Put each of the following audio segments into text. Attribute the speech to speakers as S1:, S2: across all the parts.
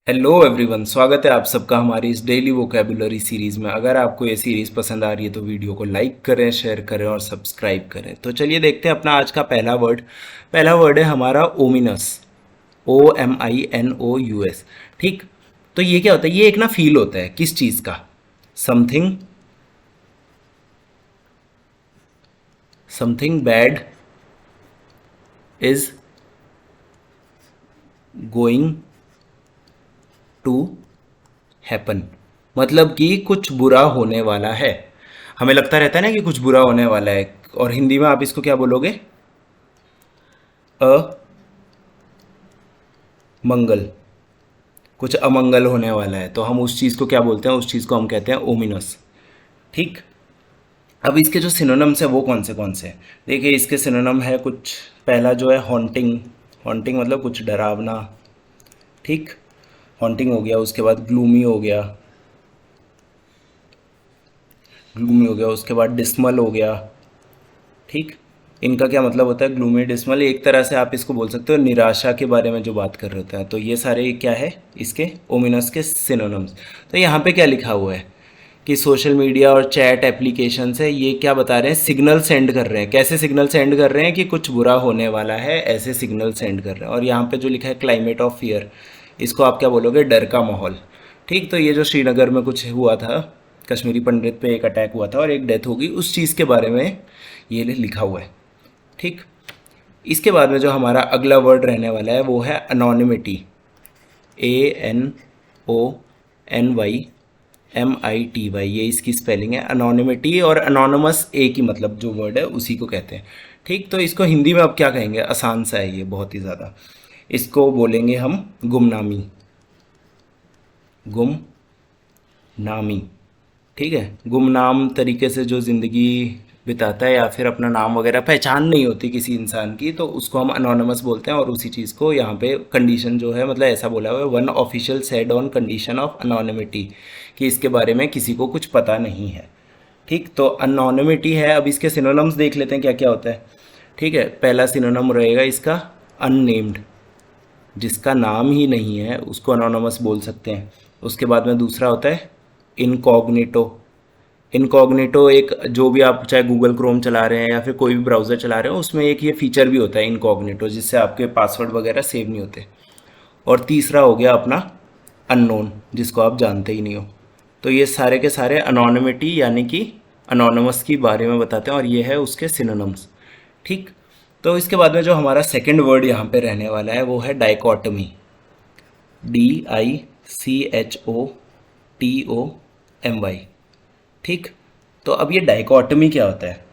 S1: Hello everyone, स्वागत है आप सबका हमारी इस डेली वोकेबुलरी सीरीज में। अगर आपको ये सीरीज पसंद आ रही है तो वीडियो को लाइक करें, शेयर करें और सब्सक्राइब करें। तो चलिए देखते हैं अपना आज का पहला वर्ड है हमारा ओमिनस। OMINOUS। ठीक। तो ये क्या होता है? ये एक ना फील होता है किस चीज़ का? Something something bad is going to happen. मतलब कि कुछ बुरा होने वाला है। हमें लगता रहता है ना कि कुछ बुरा होने वाला है, और हिंदी में आप इसको क्या बोलोगे? अमंगल। कुछ अमंगल होने वाला है तो हम उस चीज़ को क्या बोलते हैं? उस चीज़ को हम कहते हैं ओमिनस। ठीक। अब इसके जो सिनोनिम्स है वो कौन से हैं? देखिए, इसके सिनोनिम है कुछ। पहला जो है हॉन्टिंग। हॉन्टिंग मतलब कुछ डरावना। ठीक। हॉन्टिंग हो गया, उसके बाद ग्लूमी हो गया, उसके बाद डिस्मल हो गया। ठीक। इनका क्या मतलब होता है? ग्लूमी डिस्मल एक तरह से आप इसको बोल सकते हो निराशा के बारे में जो बात कर रहे होते हैं। तो ये सारे क्या है इसके ओमिनस के सिनोनिम्स। तो यहाँ पे क्या लिखा हुआ है कि सोशल मीडिया और चैट एप्लीकेशन से ये क्या बता रहे हैं? सिग्नल सेंड कर रहे हैं। कैसे सिग्नल सेंड कर रहे हैं? कि कुछ बुरा होने वाला है, ऐसे सिग्नल सेंड कर रहे हैं। और यहाँ पे जो लिखा है क्लाइमेट ऑफ फियर, इसको आप क्या बोलोगे? डर का माहौल। ठीक। तो ये जो श्रीनगर में कुछ हुआ था, कश्मीरी पंडित पे एक अटैक हुआ था और एक डेथ होगी, उस चीज़ के बारे में ये लिखा हुआ है। ठीक। इसके बाद में जो हमारा अगला वर्ड रहने वाला है वो है अनोनिमिटी। ANONYMITY, ये इसकी स्पेलिंग है अनोनिमिटी। और अनोनमस एक ही मतलब जो वर्ड है उसी को कहते हैं। ठीक। तो इसको हिंदी में अब क्या कहेंगे? आसान सा है ये, बहुत ही ज़्यादा। इसको बोलेंगे हम गुमनामी। गुमनामी। ठीक है। गुमनाम तरीके से जो ज़िंदगी बिताता है या फिर अपना नाम वगैरह पहचान नहीं होती किसी इंसान की, तो उसको हम अनोनमस बोलते हैं। और उसी चीज़ को यहाँ पे कंडीशन जो है, मतलब ऐसा बोला हुआ है, one official said on condition of anonymity, कि इसके बारे में किसी को कुछ पता नहीं है। ठीक। तो अनोनिमिटी है। अब इसके सिनोनिम्स देख लेते हैं क्या क्या होता है। ठीक है। पहला सिनोनिम रहेगा इसका अननेम्ड। जिसका नाम ही नहीं है उसको अनोनमस बोल सकते हैं। उसके बाद में दूसरा होता है इनकॉग्निटो। इनकॉग्निटो एक, जो भी आप चाहे गूगल क्रोम चला रहे हैं या फिर कोई भी ब्राउज़र चला रहे हो, उसमें एक ये फीचर भी होता है इनकॉग्निटो, जिससे आपके पासवर्ड वगैरह सेव नहीं होते। और तीसरा हो गया अपना अननोन, जिसको आप जानते ही नहीं हो। तो ये सारे के सारे अनोनिमिटी यानी कि अनोनमस के बारे में बताते हैं, और ये है उसके सिनोनिम्स। ठीक। तो इसके बाद में जो हमारा सेकंड वर्ड यहाँ पे रहने वाला है वो है डाइकोटमी। DICHOTOMY। ठीक। तो अब ये डाइकोटमी क्या होता है?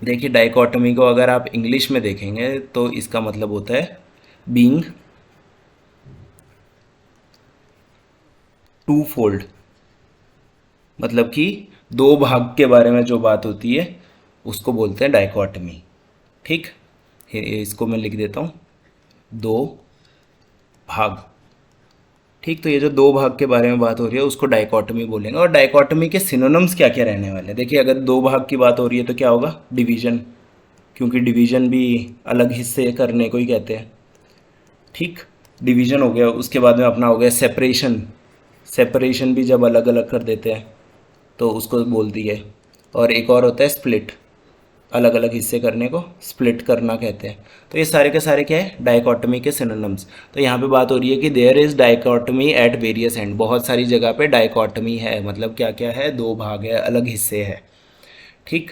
S1: देखिए, डाइकोटमी को अगर आप इंग्लिश में देखेंगे तो इसका मतलब होता है बीइंग टू फोल्ड। मतलब कि दो भाग के बारे में जो बात होती है उसको बोलते हैं डाइकोटमी। ठीक। इसको मैं लिख देता हूँ, दो भाग। ठीक। तो ये जो दो भाग के बारे में बात हो रही है उसको डाइकोटमी बोलेंगे। और डाइकोटमी के सिनोनिम्स क्या क्या रहने वाले हैं? देखिए, अगर दो भाग की बात हो रही है तो क्या होगा? डिवीजन। क्योंकि डिवीजन भी अलग हिस्से करने को ही कहते हैं। ठीक। डिवीजन हो गया। उसके बाद में अपना हो गया सेपरेशन। सेपरेशन भी जब अलग अलग कर देते हैं तो उसको बोल दिए। और एक और होता है स्प्लिट। अलग अलग हिस्से करने को स्प्लिट करना कहते हैं। तो ये सारे के सारे क्या है? डाइकोटमी के सिनोनिम्स। तो यहाँ पे बात हो रही है कि there is dichotomy at various end. बहुत सारी जगह पे डाइकोटमी है, मतलब क्या क्या है? दो भाग है, अलग हिस्से है। ठीक।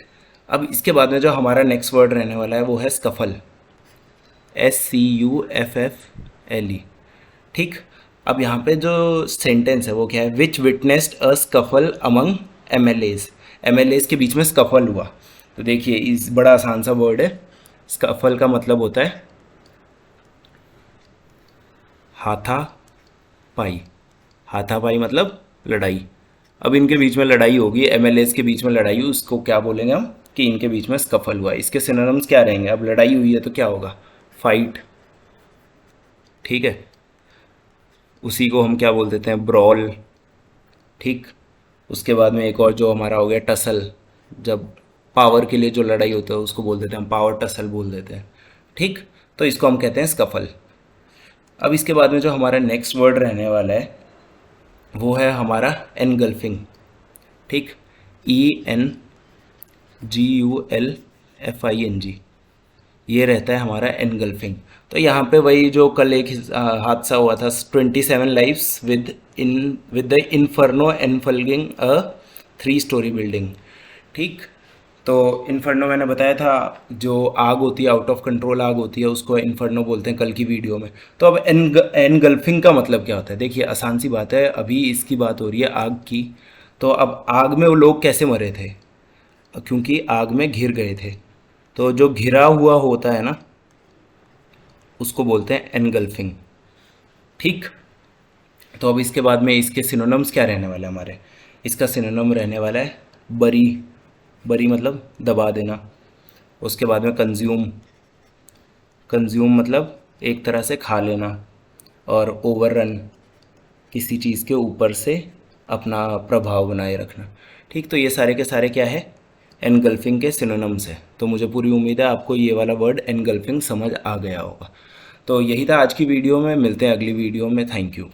S1: अब इसके बाद में जो हमारा नेक्स्ट वर्ड रहने वाला है वो है स्कफल। SCUFFLE। ठीक। अब यहाँ पे जो सेंटेंस है वो क्या है? Which witnessed a scuffle among MLAs। MLAs के बीच में स्कफल हुआ। तो देखिए, इस बड़ा आसान सा वर्ड है। स्कफल का मतलब होता है हाथापाई। हाथापाई मतलब लड़ाई। अब इनके बीच में लड़ाई होगी, MLAs के बीच में लड़ाई हुई, उसको क्या बोलेंगे हम? कि इनके बीच में स्कफल हुआ। इसके सिनोनिम्स क्या रहेंगे? अब लड़ाई हुई है तो क्या होगा? फाइट। ठीक है। उसी को हम क्या बोल देते हैं? ब्रॉल। ठीक। उसके बाद में एक और जो हमारा हो गया टसल। जब पावर के लिए जो लड़ाई होता है उसको बोल देते हैं हम पावर टसल बोल देते हैं। ठीक। तो इसको हम कहते हैं स्कफल। अब इसके बाद में जो हमारा नेक्स्ट वर्ड रहने वाला है वो है हमारा एनगल्फिंग। ठीक, ENGULFING, ये रहता है हमारा एनगल्फिंग। तो यहाँ पे वही जो कल एक हादसा हुआ था, 27 lives with the inferno engulfing a 3 story building. ठीक, तो इन्फर्नो मैंने बताया था, जो आग होती है, आउट ऑफ कंट्रोल आग होती है, उसको इन्फर्नो बोलते हैं कल की वीडियो में। तो अब एनगल्फिंग का मतलब क्या होता है? देखिए आसान सी बात है, अभी इसकी बात हो रही है आग की। तो अब आग में वो लोग कैसे मरे थे? क्योंकि आग में घिर गए थे। तो जो घिरा हुआ होता है ना, उसको बोलते हैं एनगल्फिंग। ठीक, तो अब इसके बाद में इसके सिनोनिम्स क्या रहने वाले हैं हमारे? इसका सिनोनिम रहने वाला है बरी। बरी मतलब दबा देना। उसके बाद में कंज्यूम। कंज्यूम मतलब एक तरह से खा लेना। और ओवररन, किसी चीज़ के ऊपर से अपना प्रभाव बनाए रखना। ठीक, तो ये सारे के सारे क्या है? एनगल्फिंग के सिनोनिम्स है। तो मुझे पूरी उम्मीद है आपको ये वाला वर्ड एनगल्फिंग समझ आ गया होगा। तो यही था आज की वीडियो में, मिलते हैं अगली वीडियो में। Thank you.